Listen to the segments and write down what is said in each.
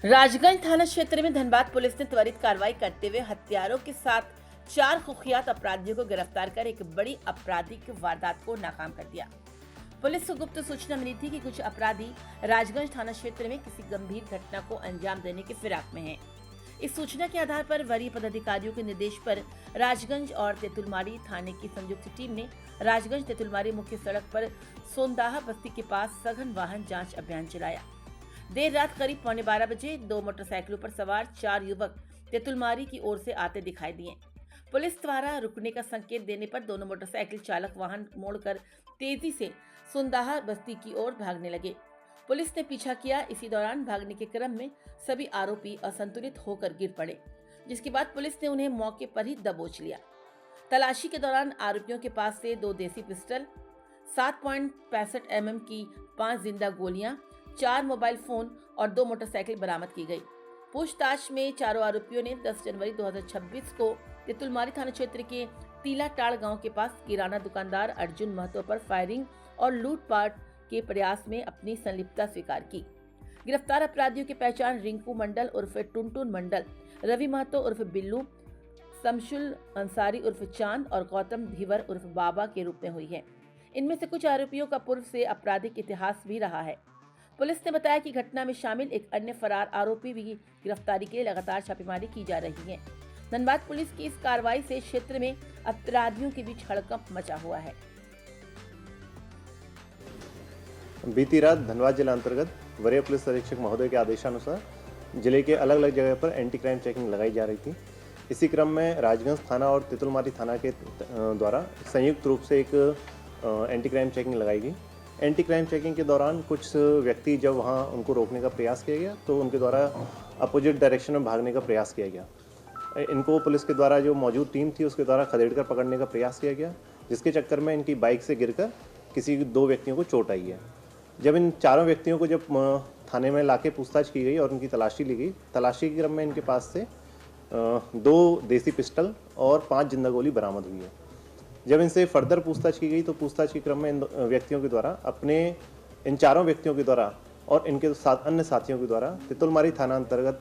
राजगंज थाना क्षेत्र में धनबाद पुलिस ने त्वरित कार्रवाई करते हुए हथियारों के साथ 4 कुख्यात अपराधियों को गिरफ्तार कर एक बड़ी आपराधिक वारदात को नाकाम कर दिया। पुलिस को गुप्त सूचना मिली थी कि कुछ अपराधी राजगंज थाना क्षेत्र में किसी गंभीर घटना को अंजाम देने की फिराक में हैं। इस सूचना के आधार पर वरीय पदाधिकारियों के निर्देश पर राजगंज और तेतुलमारी थाने की संयुक्त टीम ने राजगंज तेतुलमारी मुख्य सड़क पर सोंदाहा बस्ती के पास सघन वाहन जांच अभियान चलाया। देर रात करीब 11:15 बजे 2 मोटरसाइकिलों पर सवार 4 युवक तेतुलमारी की ओर से आते दिखाई दिए। पुलिस द्वारा रुकने का संकेत देने पर दोनों मोटरसाइकिल चालक वाहन मोड़कर तेजी से सुंदाहा बस्ती की ओर भागने लगे। पुलिस ने पीछा किया। इसी दौरान भागने के क्रम में सभी आरोपी असंतुलित होकर गिर पड़े, जिसके बाद पुलिस ने उन्हें मौके पर ही दबोच लिया। तलाशी के दौरान आरोपियों के पास से 2 देसी पिस्टल, 7.65 mm की 5 जिंदा गोलियां, 4 मोबाइल फोन और 2 मोटरसाइकिल बरामद की गई। पूछताछ में चारों आरोपियों ने 10 जनवरी 2026 को तेतुलमारी थाना क्षेत्र के तीलाटाड़ गांव के पास किराना दुकानदार अर्जुन महतो पर फायरिंग और लूटपाट के प्रयास में अपनी संलिप्तता स्वीकार की। गिरफ्तार अपराधियों की पहचान रिंकू मंडल उर्फ टुनटुन मंडल, रवि महतो उर्फ बिल्लू, शमशुल अंसारी उर्फ चांद और गौतम धीवर उर्फ बाबा के रूप में हुई है। इनमें से कुछ आरोपियों का पूर्व से आपराधिक इतिहास भी रहा है। पुलिस ने बताया कि घटना में शामिल एक अन्य फरार आरोपी भी गिरफ्तारी के लिए लगातार छापेमारी की जा रही है। धनबाद पुलिस की इस कार्रवाई से क्षेत्र में अपराधियों के बीच हड़कंप मचा हुआ है। बीती रात धनबाद जिला अंतर्गत वरीय पुलिस अधीक्षक महोदय के आदेशानुसार जिले के अलग अलग जगह पर एंटी क्राइम चेकिंग लगाई जा रही थी। इसी क्रम में राजगंज थाना और तेतुलमारी थाना के द्वारा संयुक्त रूप से एक एंटी क्राइम चेकिंग लगाई गई। एंटी क्राइम चेकिंग के दौरान कुछ व्यक्ति जब वहां उनको रोकने का प्रयास किया गया तो उनके द्वारा अपोजिट डायरेक्शन में भागने का प्रयास किया गया। इनको पुलिस के द्वारा जो मौजूद टीम थी उसके द्वारा खदेड़कर पकड़ने का प्रयास किया गया, जिसके चक्कर में इनकी बाइक से गिरकर किसी 2 व्यक्तियों को चोट आई है। जब इन चारों व्यक्तियों को जब थाने में लाके पूछताछ की गई और उनकी तलाशी ली गई, तलाशी के क्रम में इनके पास से 2 देसी पिस्टल और 5 जिंदा गोली बरामद हुई है। जब इनसे फर्दर पूछताछ की गई तो पूछताछ के क्रम में इन व्यक्तियों के द्वारा इन चारों व्यक्तियों के द्वारा और इनके साथ अन्य साथियों के द्वारा तेतुलमारी थाना अंतर्गत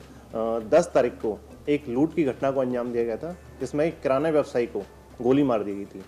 10 तारीख को एक लूट की घटना को अंजाम दिया गया था, जिसमें एक किराना व्यवसायी को गोली मार दी गई थी।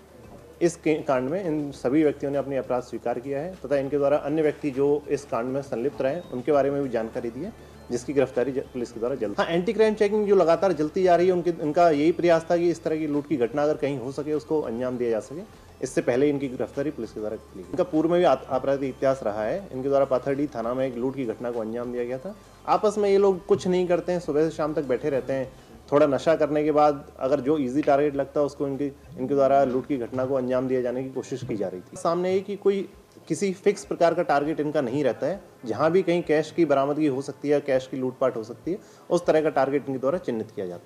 इस कांड में इन सभी व्यक्तियों ने अपनी अपराध स्वीकार किया है तथा इनके द्वारा अन्य व्यक्ति जो इस कांड में संलिप्त रहे उनके बारे में भी जानकारी दी है, जिसकी गिरफ्तारी पुलिस के द्वारा जल्द। हाँ, एंटी क्राइम चेकिंग जो लगातार चलती जा रही है, इनका यही प्रयास था कि इस तरह की लूट की घटना अगर कहीं हो सके उसको अंजाम दिया जा सके। इससे पहले इनकी गिरफ्तारी पुलिस के द्वारा की गई। इनका पूर्व में भी आपराधिक इतिहास रहा है। इनके द्वारा पाथरडी थाना में एक लूट की घटना को अंजाम दिया गया था। आपस में ये लोग कुछ नहीं करते हैं, सुबह से शाम तक बैठे रहते हैं। थोड़ा नशा करने के बाद अगर जो इजी टारगेट लगता है उसको इनके द्वारा लूट की घटना को अंजाम दिए जाने की कोशिश की जा रही थी। सामने ये कि कोई किसी फिक्स प्रकार का टारगेट इनका नहीं रहता है। जहां भी कहीं कैश की बरामदगी हो सकती है, कैश की लूटपाट हो सकती है, उस तरह का टारगेट इनके द्वारा चिन्हित किया जाता है।